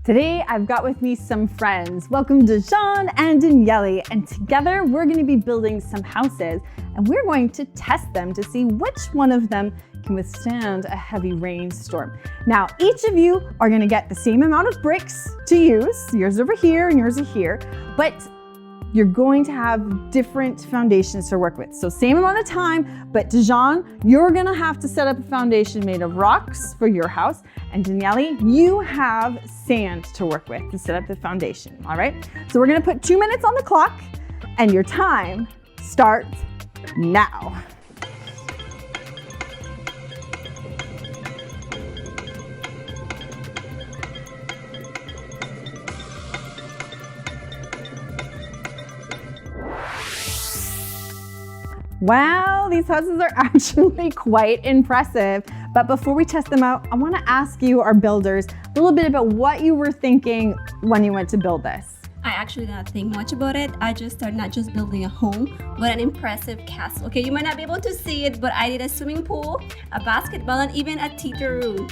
Today, I've got with me some friends. Welcome to Jean and Daniele, and together we're going to be building some houses, and we're going to test them to see which one of them can withstand a heavy rainstorm. Now, each of you are going to get the same amount of bricks to use, yours over here and yours are here, but you're going to have different foundations to work with. So same amount of time, but Dijon, you're gonna have to set up a foundation made of rocks for your house. And Daniele, you have sand to work with to set up the foundation, all right? So we're gonna put 2 minutes on the clock and your time starts now. Wow, these houses are actually quite impressive. But before we test them out, I want to ask you, our builders, a little bit about what you were thinking when you went to build this. I actually did not think much about it. I just started not just building a home, but an impressive castle. Okay, you might not be able to see it, but I did a swimming pool, a basketball, and even a theater room.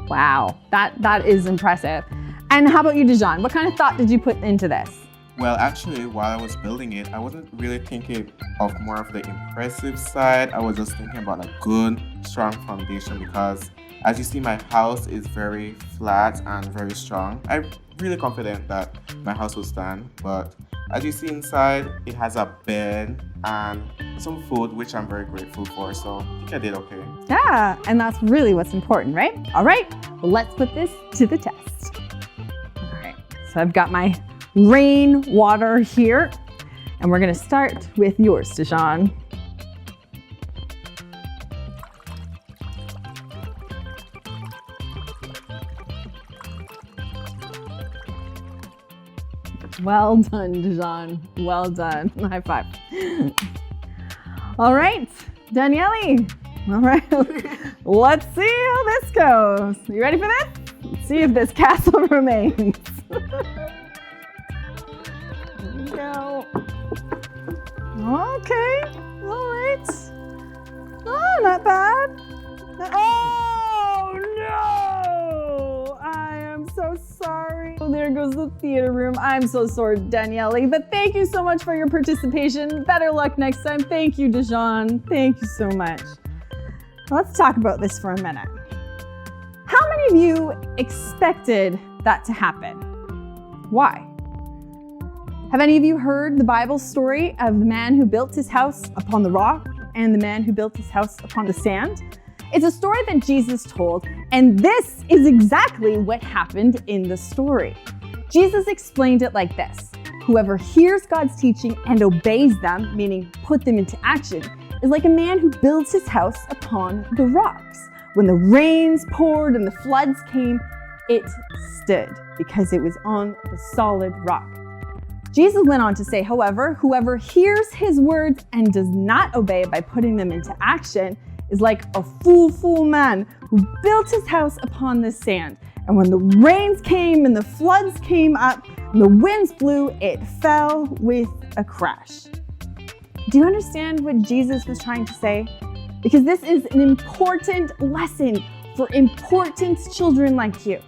Wow, that is impressive. And how about you, Dijon? What kind of thought did you put into this? Well, actually, while I was building it, I wasn't really thinking of more of the impressive side. I was just thinking about a good, strong foundation because, as you see, my house is very flat and very strong. I'm really confident that my house will stand, but as you see inside, it has a bed and some food, which I'm very grateful for, so I think I did okay. Yeah, and that's really what's important, right? All right, well, let's put this to the test. All right, so I've got my rain water here, and we're gonna start with yours, Dijon. Well done, Dijon. Well done. High five. All right, Daniele. All right, let's see how this goes. You ready for this? Let's see if this castle remains. Go. Okay, all right. Oh, not bad. Oh no! I am so sorry. Oh, there goes the theater room. I'm so sorry, Daniele, but thank you so much for your participation. Better luck next time. Thank you, Dijon. Thank you so much. Let's talk about this for a minute. How many of you expected that to happen? Why? Have any of you heard the Bible story of the man who built his house upon the rock and the man who built his house upon the sand? It's a story that Jesus told, and this is exactly what happened in the story. Jesus explained it like this: whoever hears God's teaching and obeys them, meaning put them into action, is like a man who builds his house upon the rocks. When the rains poured and the floods came, it stood because it was on the solid rock. Jesus went on to say, however, whoever hears his words and does not obey by putting them into action is like a fool man who built his house upon the sand. And when the rains came and the floods came up and the winds blew, it fell with a crash. Do you understand what Jesus was trying to say? Because this is an important lesson for important children like you.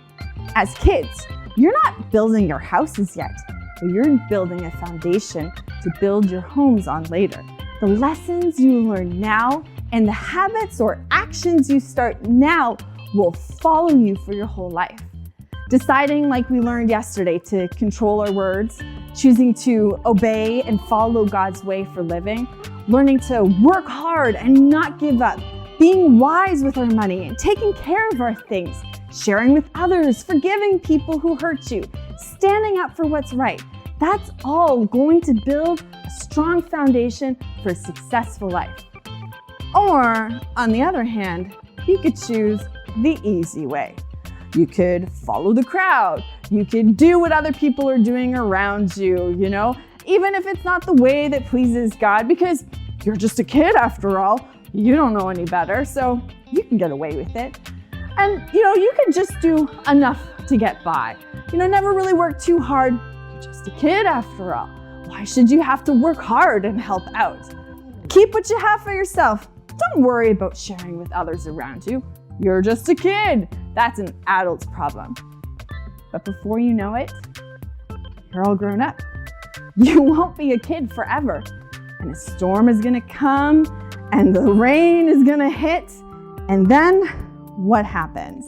As kids, you're not building your houses yet, but you're building a foundation to build your homes on later. The lessons you learn now and the habits or actions you start now will follow you for your whole life. Deciding, like we learned yesterday, to control our words, choosing to obey and follow God's way for living, learning to work hard and not give up, being wise with our money and taking care of our things, sharing with others, forgiving people who hurt you, standing up for what's right. That's all going to build a strong foundation for a successful life. Or, on the other hand, you could choose the easy way. You could follow the crowd. You could do what other people are doing around you, even if it's not the way that pleases God, because you're just a kid after all. You don't know any better, so you can get away with it. And, you can just do enough to get by. Never really work too hard. You're just a kid after all. Why should you have to work hard and help out? Keep what you have for yourself. Don't worry about sharing with others around you. You're just a kid. That's an adult's problem. But before you know it, you're all grown up. You won't be a kid forever. And a storm is gonna come, and the rain is gonna hit, and then what happens?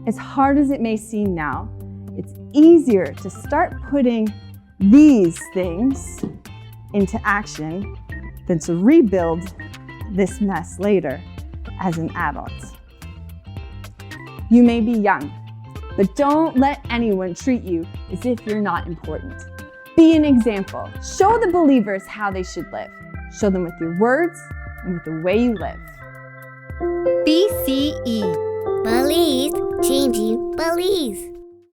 As hard as it may seem now, it's easier to start putting these things into action than to rebuild this mess later as an adult. You may be young, but don't let anyone treat you as if you're not important. Be an example. Show the believers how they should live. Show them with your words and with the way you live. BCE. Belize, changing Belize.